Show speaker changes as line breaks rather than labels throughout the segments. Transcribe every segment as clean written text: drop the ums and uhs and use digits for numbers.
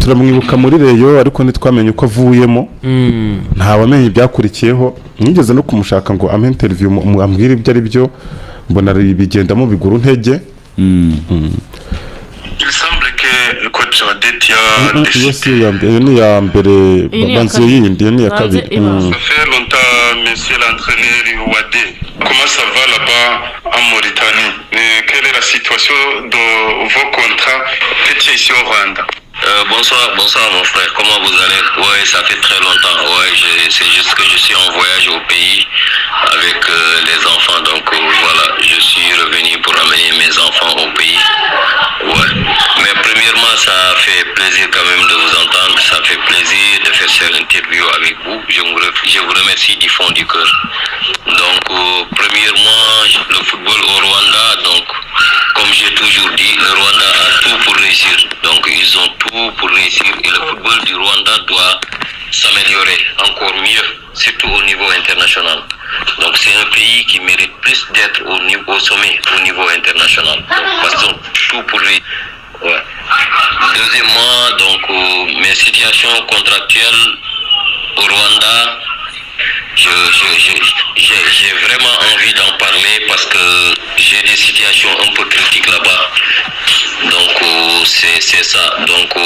turamwibuka muri Reyo ariko ntitwamenye uko avuyemo nta wamenye ibyakurikiyeho nigeze no kumushaka ngo ame interview ambwira ibyo ari byo mbona bigendamo biguru ntege
Il semble que coach Adet ya
ni ya mbere banze yindi ni ya kabiri.
Ça fait longtemps monsieur l'entraîneur Wade. Comment ça va là-bas en Mauritanie? Quelle est la situation de vos contrats faites ici au Rwanda?
Bonsoir mon frère, comment vous allez? Ouais, ça fait très longtemps. Ouais, c'est juste que je suis en voyage au pays avec les enfants, donc voilà, je suis revenu pour amener mes enfants au pays. Ouais, mais premièrement, ça fait plaisir quand même de vous entendre, ça fait plaisir de faire cette interview avec vous. Je vous remercie du fond du cœur. Donc, premièrement, le football au Rwanda, donc, comme j'ai toujours dit, le Rwanda a tout pour réussir. Donc, ils ont tout pour réussir et le football du Rwanda doit s'améliorer encore mieux, surtout au niveau international. Donc, c'est un pays qui mérite plus d'être au sommet, au niveau international. Donc, passons tout pour lui. Ouais. Deuxièmement, donc, mes situations contractuelles au Rwanda, j'ai vraiment envie d'en parler parce que j'ai des situations un peu critiques là-bas. Donc c'est ça. Donc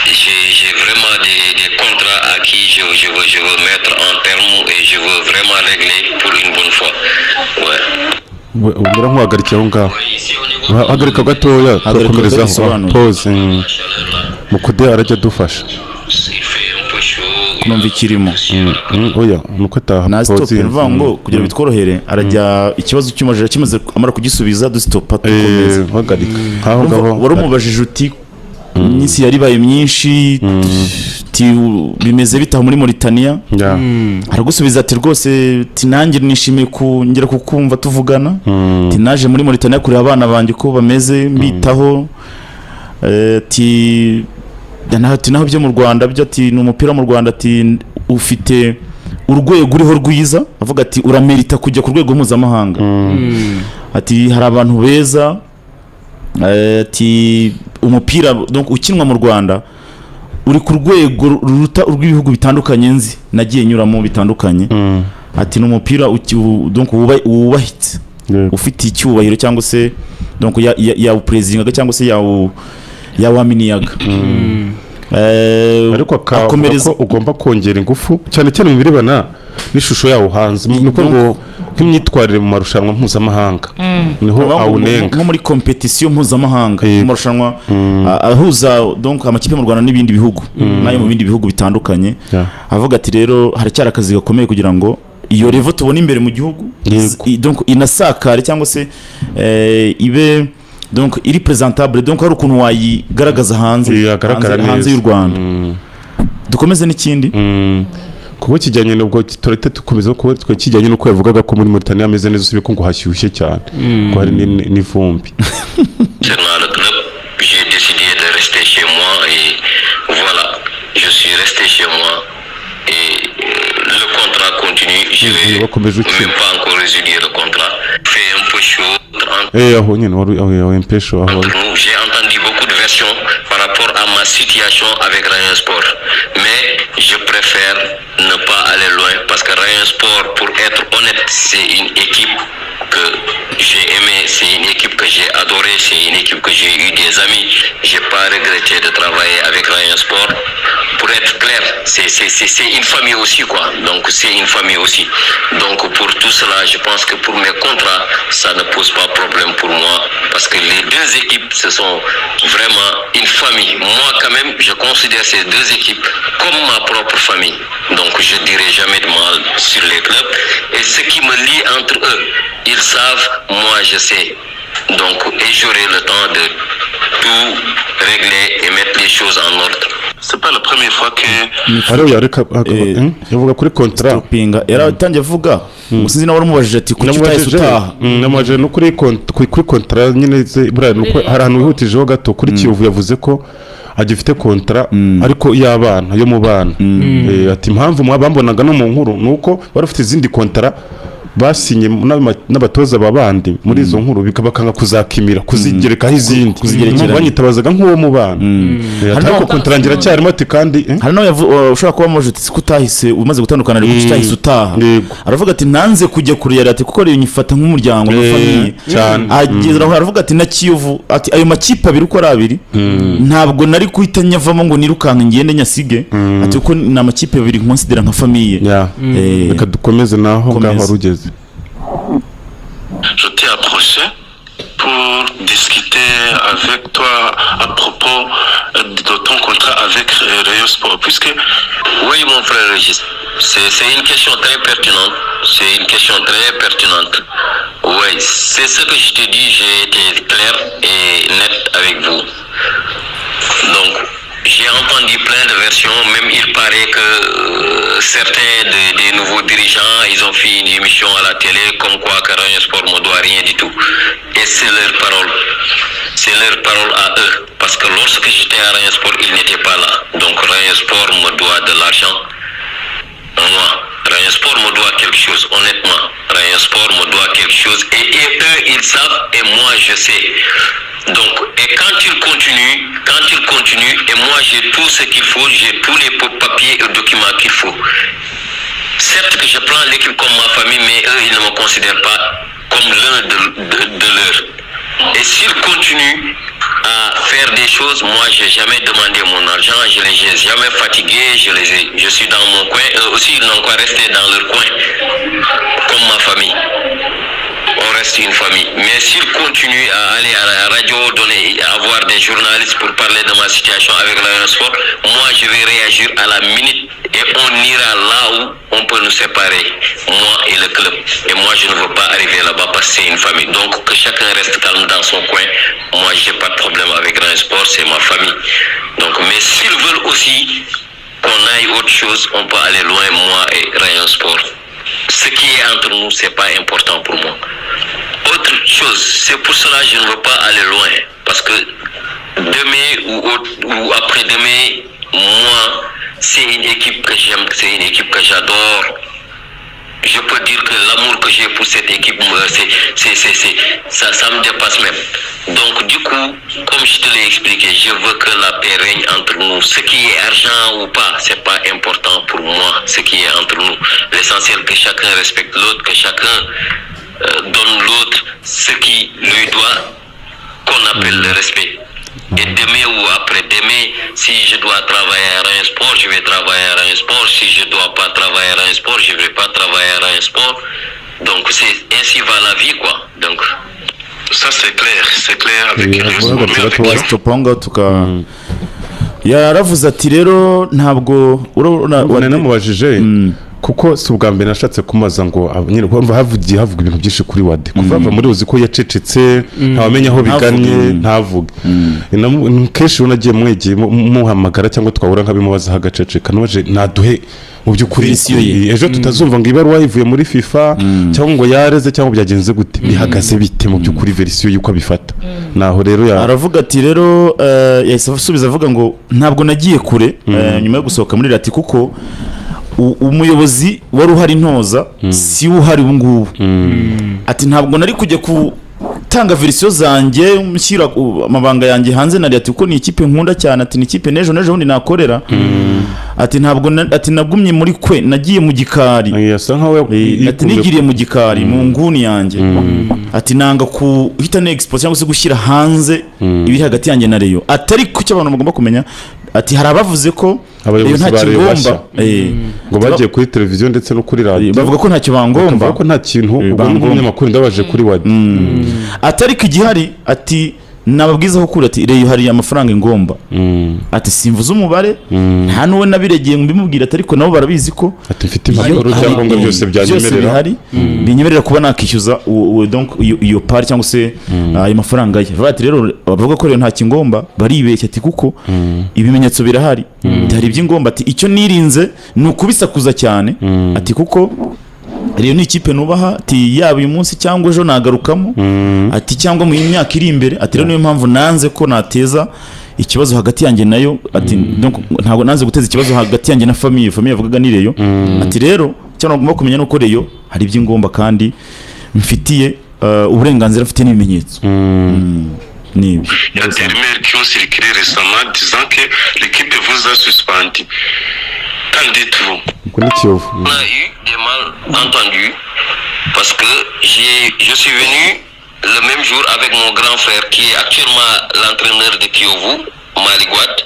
j'ai vraiment des contrats à qui je veux mettre en terme et je veux vraiment régler pour une bonne fois. Ouais.
Ubura nkwagarikira aho ngaho hagarika gatoya twakomerezaho pause mukude arajya dufasha
kumva ikirimo
oya nuko taha
na stop bivuga ngo kugira bitworohere arajya ikibazo cy'umajira kimaze amara kugisubiza dustopa tukomeza
hagarika aho ngaho
wari umubajije uti n'isi yari baye myinshi bimeze bitaho muri Mauritania aragusubiza ati rwose tinange nishimiye kongera kukumva tuvugana tinaje muri Mauritania kuri abana banjye ko bameze mbitaho naho byo mu Rwanda byo ati n'umupira mu Rwanda ati ufite urwego uriho rwiza avuga ati uramerita kujya ku rwego mpuzamahanga ati hari abantu beza ati umupira donc ukinwa mu Rwanda uri ku rwego ruruta urw'ibihugu bitandukanye nzi nagiye nyuramo bitandukanye ati n'umupira donc wubahitse ufite icyubahiro cyangwa se donc ya president cyangwa se ya waminiyaga
ariko akomereza ugomba kongera ingufu cyane cyane mu birebana n'ishusho yawo hanze nuko ngo nk'imyitwarire mu marushanwa mpuzamahanga niho awunenga
nko muri competition mpuzamahanga mu marushanwa ahuza donc amakipe mu Rwanda n'ibindi bihugu nayo mu bindi bihugu bitandukanye avuga ati rero haracyari akazi gakomeye kugira ngo iyo revo tubona imbere mu gihugu donc inasakare cyangwa se ibe donc iri presentable donc hari ukuntu wayigaragaza hanze y'u Rwanda dukomeze n'ikindi
kuko kijyanye n'ubwo turete tukomeza ko kijyanye n'uko yavugaga ko muri Mauritania ameze neza usubiye ko ngo hashyushye cyane ko hari n'ivumbi.
J'ai décidé de rester chez moi et voilà, je suis resté chez moi et le contrat continue. Je vais même pas encore résilier le contrat. Fait un peu chaud.
J'ai entendu
beaucoup de versions par rapport à ma situation avec Rayon Sport, mais je préfère ne pas aller loin parce que Rayon Sport, pour être honnête, c'est une équipe que j'ai aimée, c'est une équipe que j'ai adorée, c'est une équipe que j'ai eu des amis. J'ai pas regretté de travailler avec Rayon Sport. Pour être clair, c'est une famille aussi quoi. Donc c'est une famille aussi. Donc pour tout cela, je pense que pour mes contrats, ça ne pose pas problème pour moi parce que les deux équipes, ce sont vraiment une famille. Moi quand même, je considère ces deux équipes comme ma propre famille. Donc je dirai jamais de mal sur les clubs. Et ce qui me lie entre eux, ils savent, moi je sais. Donc et j'aurai le temps de tout régler et mettre les choses en ordre.
C'est pas la première fois que
yavuga kuri contrat
pinga era tangiye vuga usinzi na warumubajije ati kuki utayisutaha
namaje no kuri contrat nyine bura nuko hari ahantu wihutijeho gato kuri Kiyovu yavuze ko agifite contrat ariko y'abana yo mu bana ati impamvu mwabambonaga no mu nkuru nuko bari ufite izindi contrat basinye n'abatoza babandi muri izo nkuru bakanga kuzakimira kuzigerekaho izindi banyitabazaga nk'uwo mu bana ariko kontrarangira cyarimo ati kandi
hari nawe ushobora kuba mujutse kutahise umaze gutandukana ariko utahise utaha aravuga ati nanze kujya kure yari ati kuko rero nyifata nk'umuryango n'famiye ageza aho aravuga ati na Kiyovu ati ayo makipe abiri uko ari abiri ntabwo nari kuhita nyavamo ngo nirukanka ngende nyasige ati uko na amakipe abiri nkonsidera nka famiye
reka dukomeze naho ngaho rugeze.
Je t'ai approché pour discuter avec toi à propos de ton contrat avec Rayon Sport, puisque...
Oui, mon frère Régis, c'est une question très pertinente. C'est une question très pertinente. Oui, c'est ce que je te dis, j'ai été clair et net avec vous. Donc, j'ai entendu plein de versions, même il paraît que certains des nouveaux dirigeants, ils ont fait une émission à la télé comme quoi que Rayon Sport ne doit rien du tout. Et c'est leur parole. C'est leur parole à eux. Parce que lorsque j'étais à Rayon Sport, ils n'étaient pas là. Donc Rayon Sport me doit de l'argent. Moi, Rayon Sport me doit quelque chose, honnêtement. Rayon Sport me doit quelque chose. Et eux, ils savent et moi, je sais. Donc, et quand ils continuent, et moi j'ai tout ce qu'il faut, j'ai tous les papiers et documents qu'il faut. Certes que je prends l'équipe comme ma famille, mais eux, ils ne me considèrent pas comme l'un de leurs. Et s'ils continuent à faire des choses, moi j'ai jamais demandé mon argent, je les ai jamais fatigués, je suis dans mon coin, eux aussi ils n'ont qu'à rester dans leur coin, comme ma famille. On reste une famille. Mais s'ils continuent à aller à la radio, avoir des journalistes pour parler de ma situation avec Rayon Sport, moi je vais réagir à la minute et on ira là où on peut nous séparer, moi et le club. Et moi je ne veux pas arriver là-bas parce que c'est une famille. Donc que chacun reste calme dans son coin. Moi j'ai pas de problème avec Rayon Sport, c'est ma famille. Donc, mais s'ils veulent aussi qu'on aille autre chose, on peut aller loin, moi et Rayon Sport. Ce qui est entre nous, c'est pas important pour moi. Autre chose, c'est pour cela que je ne veux pas aller loin. Parce que demain ou après-demain, moi, c'est une équipe que j'aime, c'est une équipe que j'adore. Je peux dire que l'amour que j'ai pour cette équipe, ça me dépasse même. Donc du coup, comme je te l'ai expliqué, je veux que la paix règne entre nous. Ce qui est argent ou pas, c'est pas important pour moi, ce qui est entre nous. L'essentiel que chacun respecte l'autre, que chacun donne l'autre ce qui lui doit, qu'on appelle le respect. Et demain ou après-demain, si je dois travailler à Rayon Sport, je vais travailler à Rayon Sport. Si je ne dois pas travailler à Rayon Sport, je ne vais pas travailler à Rayon Sport. Donc ainsi va la vie, quoi. Donc
ça c'est clair avec
Rayon Sport. Yaravuze ati rero ntabwo
urabona namubajije kuko si ubwa mbere nashatse kumaza ngo nyine havuga ibintu byinshi kuri Wade kuva muri uzi ko yacecetse ntawamenya aho biganye ntavuge kenshi unagiye mwegeye muhamagara cyangwa twahura nkabimubaza hagaceceka naje naduhe mu by'ukuri ejo tutazumva ngo ibaruwa ivuye muri FIFA cyangwa ngo yareze cyangwa byagenze gute bihagaze bite mu by'ukuri version yuko abifata naho rero
aravuga ati rero yahise asubiza avuga ngo ntabwo nagiye kure nyuma yo gusohoka muri rati kuko umuyobozi wari uhari ntoza si uhari ubu ngubu ati ntabwo nari kujya gutanga verisiyo zanjye mushyira amabanga yanjye hanze nari ati kuko ni ikipe nkunda cyane ati ni ikipe n'ejo bundi nakorera ati ntabwo ati nagumye muri kwe nagiye mu gikari ati nigiriye mu gikari mu nguni yanjye ati nanga kuhita n'expose cyangwa se gushyira hanze ibiri hagati yanjye na Rayon atari ku cyo abantu bagomba kumenya ati hari abavuze ko
abayobozi bareba ngo bagiye kuri televiziyo ndetse no kuri radio
bavuga ko ntacyo bangomba
ko nta kintu umunyamakuru ndabaje kuri Wade
atari ko igihari ati nababwizaho kuri ati Rayon hari amafaranga ingomba ati simvuze umubare nta nuwe nabiregeye ngo mbimubwira ati ariko nabo barabizi ko
ati mfite impapuro cyangwa ngo byose byanyemerera
binyemerera kuba nakishyuza donc iyo part cyangwa se ayo mafaranga ye ati rero bavuga ko Rayon nta kingomba baribeshya ati kuko ibimenyetso birahari hari iby'ingomba ati icyo nirinze ni ukubisakuza cyane ati kuko Rayon ni ikipe nubaha ati yaba uyu munsi cyangwa ejo nagarukamo ati cyangwa mu myaka iri imbere ati rero niyo mpamvu nanze ko nateza ikibazo hagati yanjye nayo ati donc ntabwo nanze guteza ikibazo hagati yanjye na famille yavugaga ni Rayon ati rero cyangwa ngomba kumenya nuko Rayon hari iby'ingomba kandi mfitiye uburenganzira mfite n'ibimenyetso.
Il y a des rumeurs qui ont circulé récemment disant que l'équipe vous a suspendu. Qu'en dites-vous?
On a eu des malentendus parce que je suis venu le même jour avec mon grand frère qui est actuellement l'entraîneur de Kiyovu, Malick Wade.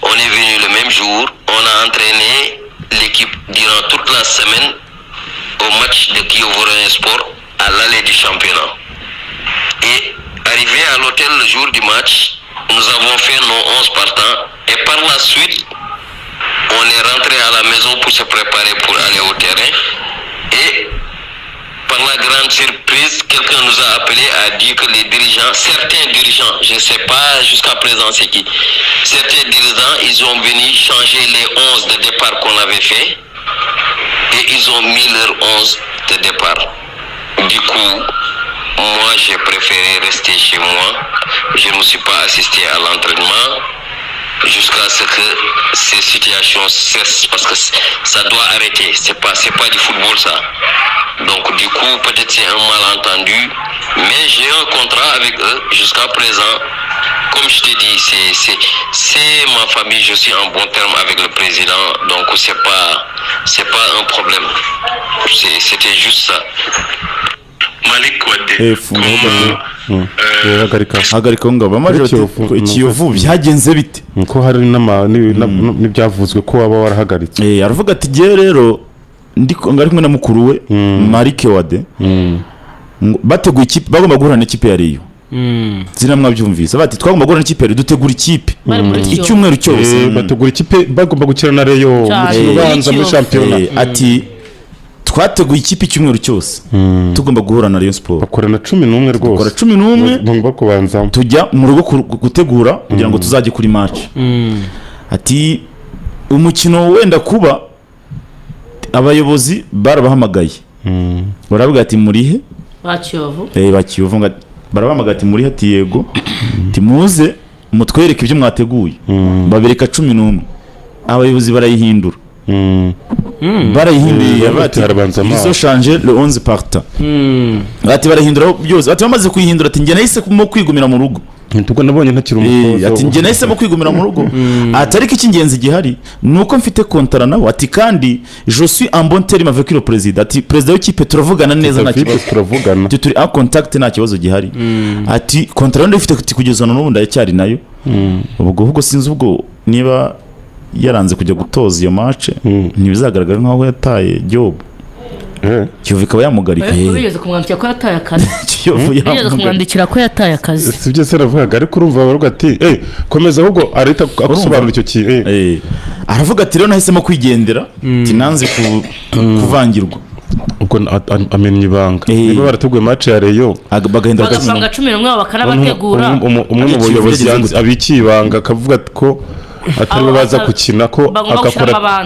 On est venu le même jour, on a entraîné l'équipe durant toute la semaine au match de Kiyovu Sport à l'allée du championnat. Et arrivé à l'hôtel le jour du match, nous avons fait nos 11 partants et par la suite, on est rentré à la maison pour se préparer pour aller au terrain et par la grande surprise, quelqu'un nous a appelé à dire que les dirigeants, certains dirigeants, je ne sais pas jusqu'à présent c'est qui, certains dirigeants, ils ont venu changer les 11 de départ qu'on avait fait et ils ont mis leurs 11 de départ. Du coup, moi j'ai préféré rester chez moi, je ne me suis pas assisté à l'entraînement jusqu'à ce que ces situations cessent parce que ça doit arrêter, c'est pas du football ça. Donc du coup peut-être c'est un malentendu, mais j'ai un contrat avec eux jusqu'à présent. Comme je t'ai dit, c'est ma famille, je suis en bon terme avec le président, donc c'est pas un problème. C'était juste ça.
Malick Wade,
hagarika ngabo amaje Kiyovu byagenze bite
ko hari n'ibyavuzwe ko waba warahagaritse.
Aravuga ati giye rero ngari kumwe na mukuru we Malick Wade bateguye ikipe bagomba guhurana ikipe ya Rayon. Zina mwabyumvise bati twagomba guhurana ikipe ya dutegura ikipe icyumweru cyose
bategura ikipe bagomba gukina na Rayon mu banza muri championnat.
Ati twateguye ikipe icyumweru cyose tugomba guhura na Rayon Sport
bakorana 11 rwose
bakora 11
ngomba kubanza
tujya mu rugo gutegura kugira ngo tuzajye kuri match. Ati umukino wenda kuba abayobozi barabahamagaye baravuga ati murihe bakiyovu barabahamagaye ati murihe ati yego ati muze mutwereke ibyo mwateguye babereka 11 abayobozi barayihindura barayihinduye bati izo changer le 11 partant bati barahindura byose bati bamaze kuyihindura ati nge nahise mo kwigumira mu rugo
ntuko nabonye ntakiri umukozo
ati nge nahise mo kwigumira mu rugo atariko icy'ingenzi gihari nuko mfite contrat nawe ati kandi je suis en bon terme avec le président ati président w'ikipe turavugana neza nta kibazo
turavugana
turi en contact nta kibazo gihari ati contrat ndifite kugeza n'ubu ndacyari nayo ubwo sinzi ubwo niba yaranze kujya gutoza iyo match ntibizagaragara nkaho yataye job Kiyovu ikaba yamugarika
bigeze kumwandikira ko yataye akazi bigeze kumwandikira ko yataye akazi
sibyo se navuga ariko urumva baruga ati komeza ahubwo arita akusobanura icyo ki
aravuga ati rero nahisemo kwigendera ati nanze kuvangirwa
ubwo amenye ibanga niba barateguye match ya Rayon
bagahindura 11 bakanabategura
umwe mu bayobozi abikibanga akavuga ko atari baza gukina ko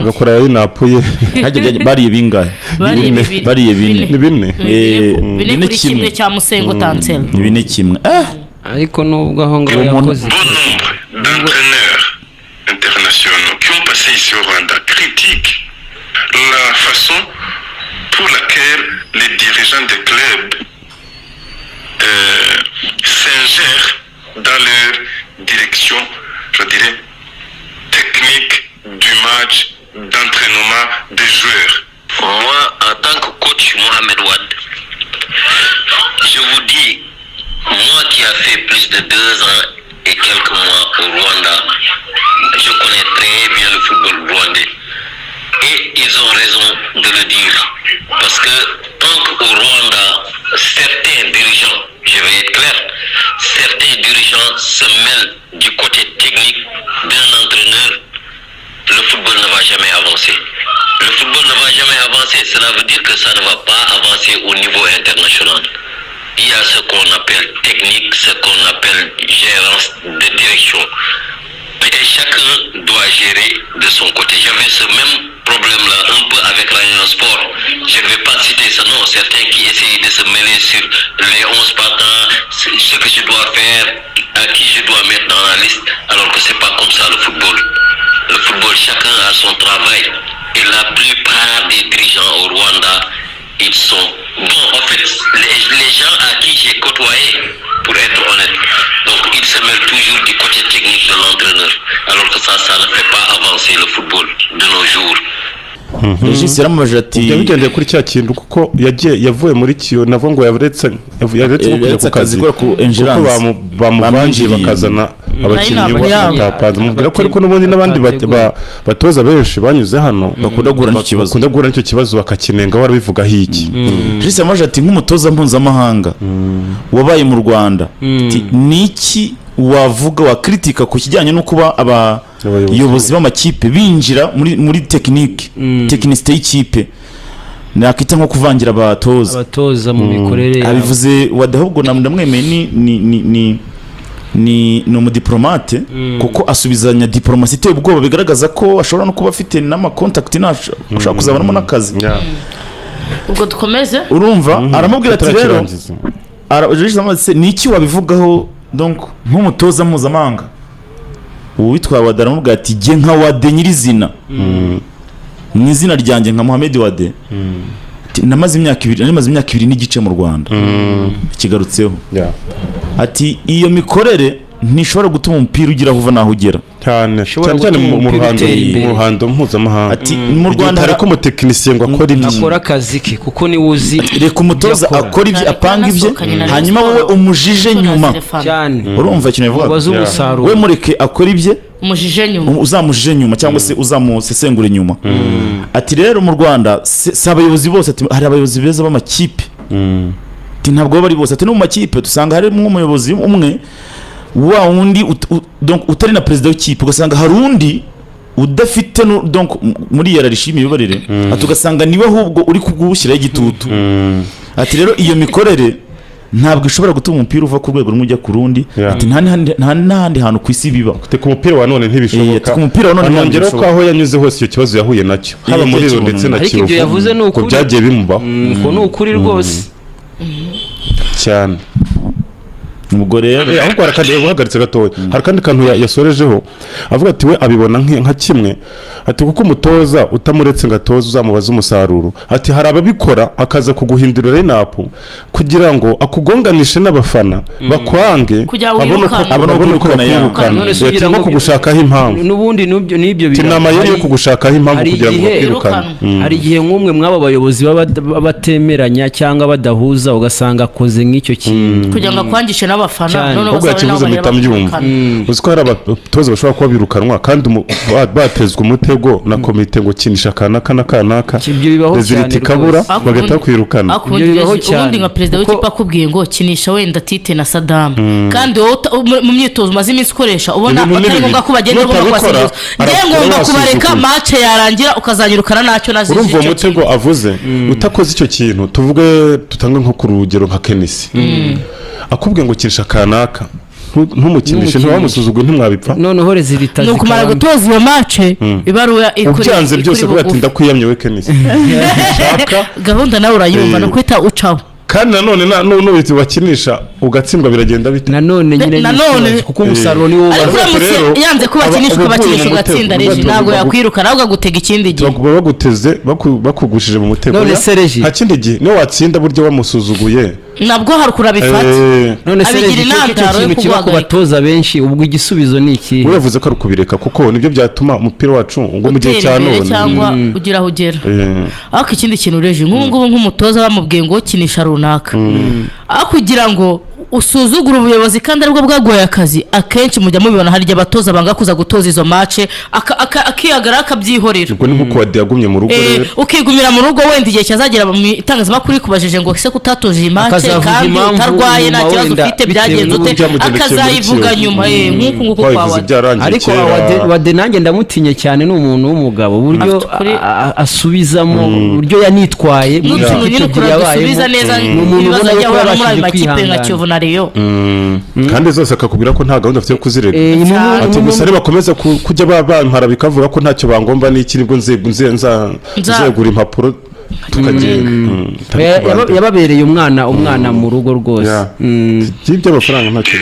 agakora yinapuye
bariye bingahe bariye bine
bine kimwe cya Musengo Tansel
bine kimwe
ariko nubwo aho ngaho yakoze
d'entraîneurs internationaux qui ont passé ici au Rwanda critiquent la façon pour laquelle les dirigeants des clubs s'ingèrent dans leur direction, je dirais, technique du match, d'entraînement des joueurs.
Moi, en tant que coach Mohamed Wade, je vous dis, moi qui a fait plus de 2 ans et quelques mois au Rwanda, je connais très bien le football rwandais. Et ils ont raison de le dire. Parce que tant qu'au Rwanda, certains dirigeants, je vais être clair, certains dirigeants se mêlent du côté technique d'un entraîneur, le football ne va jamais avancer. Le football ne va jamais avancer, cela veut dire que ça ne va pas avancer au niveau international. Il y a ce qu'on appelle technique, ce qu'on appelle gérance de direction. Et chacun doit gérer de son côté. J'avais ce même problème-là un peu avec Rayon Sport. Je ne vais pas citer ce nom, certains qui essayent de se mêler sur les 11 partants, ce que je dois faire, à qui je dois mettre dans la liste, alors que c'est pas comme ça le football. Le football, chacun a son travail et la plupart des dirigeants au Rwanda, ils sont bons. En fait, les gens à qui j'ai côtoyé, pour être honnête, donc ils se mêlent toujours du côté technique de l'entraîneur, alors que ça ne fait pas avancer le football de nos jours.
Regis yaramubajije ati
ibyo bigendeye kuri cya kintu kuko yavuye muri kiyo navo ngo yaretse kujya ku kazi
ku
kuko bamubanjiye bakazana abakinnyi batapanze mubwira ko ariko n'ubundi n'abandi batoza benshi banyuze hano
bakunda guhura
n'icyo kibazo bakakinenga warabivugaho iki.
Regis yaramubajije ati nk'umutoza mpuzamahanga wabaye mu Rwanda niki wavuga wakritika ku kijyanye no kuba abayobozi b'amakipe binjira muri tekinisite y'ikipe nakita nko kuvangira abatoza
mu mikorere
abivuze wadahubwo ndamwemeye ni umudiplomate kuko asubizanya diplomasi iteye ubwoba bigaragaza ko ashobora no kuba afite n'amakontakiti ashobora kuzabanamo n'akazi.
ubwo dukomeze
urumva aramubwira ati rero niki wabivugaho donc nk'umutoza mpuzamahanga uwitwa Wade aramubwira ati jye nka Wade nyirizina mu izina ryanjye nka Mohamed Wade namaze imyaka 2 n'igice mu Rwanda kigarutseho ati iyo mikorere ntishobora gutuma umupira ugira aho uva naho ugera
cyane mu ruhando mpuzamahanga
ati mu Rwanda
hariko umutekinisiye ngo
akora akazi ke kuko ni uzi
reka umutoza akora ibyo apanga ibye hanyuma wowe umujije nyuma
cyane
urumva ikintu bivuga we mureke akora ibye
umujije nyuma
uzamujije nyuma cyangwa se uzamusesengura nyuma ati rero mu Rwanda si abayobozi bose ati hari abayobozi beza b'amakipe ati ntabwo bari bose ati no mu makipe dusanga harimo umuyobozi umwe wa undi donc utari na president w'ikipe ugasanga hari undi udafite donc muri yararishimi bibarire atugasanga niwe ahubwo uri kugushyiraho igitutu ati rero iyo mikorere ntabwo ishobora gutuma umupira uva ku rwego rumwe ujya ku rundi ati nta n'ahandi hantu ku isi biba
ku mupira wa none ntibishoboka
ku mupira wa none
nongera ko aho yanyuze hose icyo kibazo yahuye nacyo haba muri Rwanda ndetse na
Kiyovu ariko ibyo yavuze ni ukuri
byagiye bimubaho
ko ni ukuri rwose
cyane
umugore rero
ahubwo uhagaritse gatoya hari kandi kantu yasorejeho avuga ati we abibona nka kimwe ati kuko umutoza utamuretse ngatoza uzamubaza umusaruro ati hari ababikora akaza kuguhindurira lineup kugira ngo akugonganishe n'abafana bakwange abone ko bakwirukana ati no kugushakaho impamvu
n'ubundi n'ibyo
tinama yo kugushakaho impamvu kugira ngo bakwirukane
hari igihe nk'umwe mwaba abayobozi batemeranya cyangwa badahuza ugasanga akoze nk'icyo kintu
kugira ngo akwangishe n'abafana none
bazavuze mutabyumva uziko hari abatoza bashobora kuba birukanwa kandi batezwe umutego na komite ngo kinisha kanaka reziliti kabura bagahita kwirukana
ubundi nka perezida w'ikipe akubwiye ngo kinisha wenda Tite na Saddam kandi mu myitozo umaze iminsi ukoresha ubona atari ngombwa ko bagenda ugomba kubasigaza ngiye ngomba kubareka match yarangira ukazanyirukana nacyo nazije
urumva umutego avuze utakoze icyo kintu tuvuge tutange nko ku rugero nka Kenisi akubwiye ngo kinisha kanaka ntumukinishe ntiwamusuzuguye ntimwabipfa
noneho rezilita
no kumara gutoza iyo match ibaruya ikuri
ubyanze byose kuba ati ndakwiyamye we Kenisi
gahunda nawe urayumva no kwita ucaho
kandi nanone n'ubiti bakinisha ugatsindwa biragenda bite
nanone kuko umusaruro ni wowe
yanze ko bakinisha ukabakinisha ugatsinda reji ntabwo yakwirukana ahubwo agutega ikindi gihe
baguteze bakugushije mu mutego nta kindi gihe niyo watsinda buryo wamusuzuguye
nabwo hari kurabifata
none se ikintu kiba ku batoza benshi ubwo igisubizo ni iki
uravuze ko ari kubireka kuko nibyo byatuma umupira wacu ngo mu gihe cya none
cyangwa ugira aho ugera ariko ikindi kintu reji nk'ubu nk'umutoza bamubwiye ngo kinisha runaka aho kugira ngo usuzugura ubuyobozi kandi aribwo bwagoye akazi akenshi mujya mubibona hari igihe abatoza banga kuza gutoza izo match akiyagara akabyihorera
ubwo ni nkuko Wade yagumye mu rugo rero
ukigumira mu rugo wenda igihe cyazagera mu itangazamakuru kubajije ngo se kutatoje iyi match kandi utarwaye nta kibazo ufite byagenze ute akazayivuga nyuma nk'uko kwa Wade
ariko Wade nanjye ndamutinye cyane n'umuntu w'umugabo buryo asubizamo buryo yanitwaye
mu kintu nyine kurasubiza neza ibibazo y'abana muri makipe nka Kiyovu na Rayon
kandi zose akakubwira ko nta gahunda afite yo kuzirega ati gusa bakomeza kujya bampara bikavuga ko ntacyo bangomba n'iki nibwo nzegura impapuro tukagenda
yababereye umwana mu rugo rwose
by'ibyo amafaranga ntacyo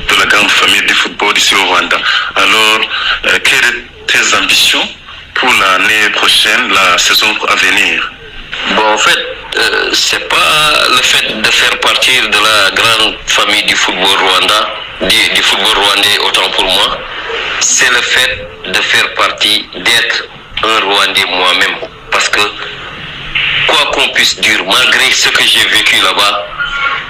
de la grande famille de football ici au Rwanda. Alors quelles tes ambitions pour l'année prochaine, la saison à venir?
Bon, en fait, c'est pas le fait de faire partie de la grande famille du football du football rwandais autant pour moi. C'est le fait de faire partie, d'être un Rwandais moi-même. Parce que, quoi qu'on puisse dire, malgré ce que j'ai vécu là-bas,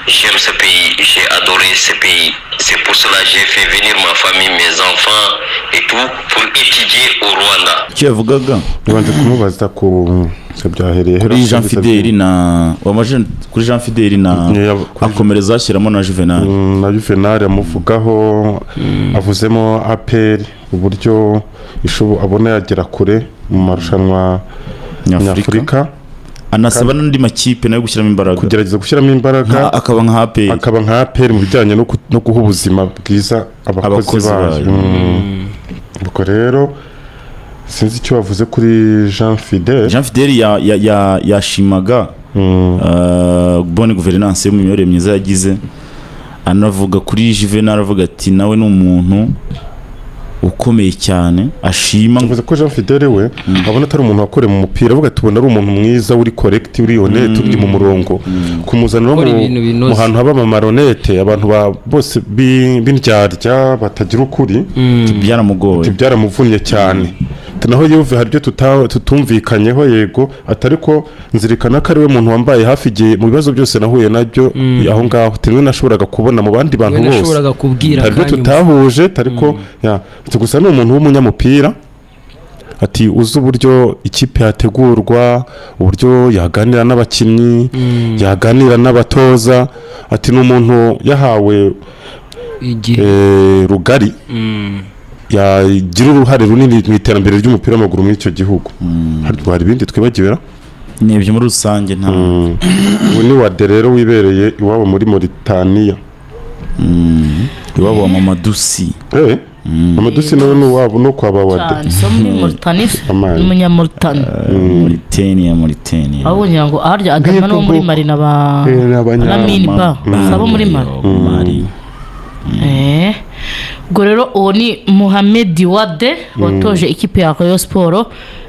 j'aime ce pays, j'ai adoré ce pays. C'est pour cela que j'ai fait venir ma famille, mes enfants et tout, pour étudier au Rwanda.
icyo yavugaga
Nibanje kumubaza ku byahereye
kuri Jean Fidèle na wamaje kuri Jean Fidèle na akomereza ashyiramo na Juvenal
na Juvenal amuvugaho avuzemo APR uburyo abona yagera kure mu marushanwa nyafurika
anasaba n'andi makipe nayo gushyiramo imbaraga
kugerageza gushyiramo imbaraga
akaba nka APR mu bijyanye no guha ubuzima bwiza abakozi bayo ubwo rero sinzi icyo wavuze kuri Jean Fidèle yashimaga bonne gouvernance mu miyoborere myiza yagize anavuga kuri Juvenal aravuga ati nawe ni umuntu ukomeye cyane ashima
ngo ko Jean Fidèle we abona atari umuntu wakoreye mu mupira avuga ati ubona ari umuntu mwiza uri correct uri honnête uri mu murongo kumuzana mu hantu haba amaronete abantu bose b'indyarya batagira ukuri byaramuvunnye cyane naho yuve haryo tutumvikanyeho yego atari ko nzirikana ko ari we muntu wambaye hafi igihe mu bibazo byose nahuye nabyo aho ngaho turiwe nashoboraga kubona mu bandi bantu bose haryo tutahuje tariko gusa ni umuntu w'umunyamupira ati uzi uburyo ikipe yategurwa uburyo yaganira n'abakinnyi yaganira n'abatoza ati ni umuntu yahawe rugari yagira uruhare runini mu iterambere ry'umupira w'amaguru muri icyo gihugu hari ibindi twibagiwe
n'ibyo muri rusange nta
ubu ni Wade rero wibereye iwabo muri Mauritania
iwabo wa Mamadusi
Mamadusi nawe ni uwabo no kwa Wade
so muri Mauritania n'umunyamauritania
Mauritania
aho ngira ngo aharya Adama no muri Mali na Miniba sabo muri Mali ubwo rero uwo ni Mohamed Wade watoje ikipe ya Rayon Sport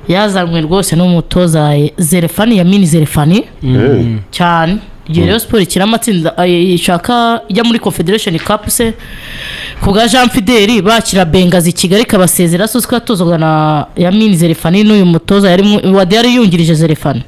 yazanwe rwose n'umutoza Zerefani Yamini Zerefani cyane igihe Rayon Sport ikina amatsinda ishaka ijya muri Confederation Cup se ku bwa Jean Fidèle bakira Bengazi Kigali kabasezera so twatozwa na Yamini Zerefani n'uyu mutoza Wade yari yungirije Zerefani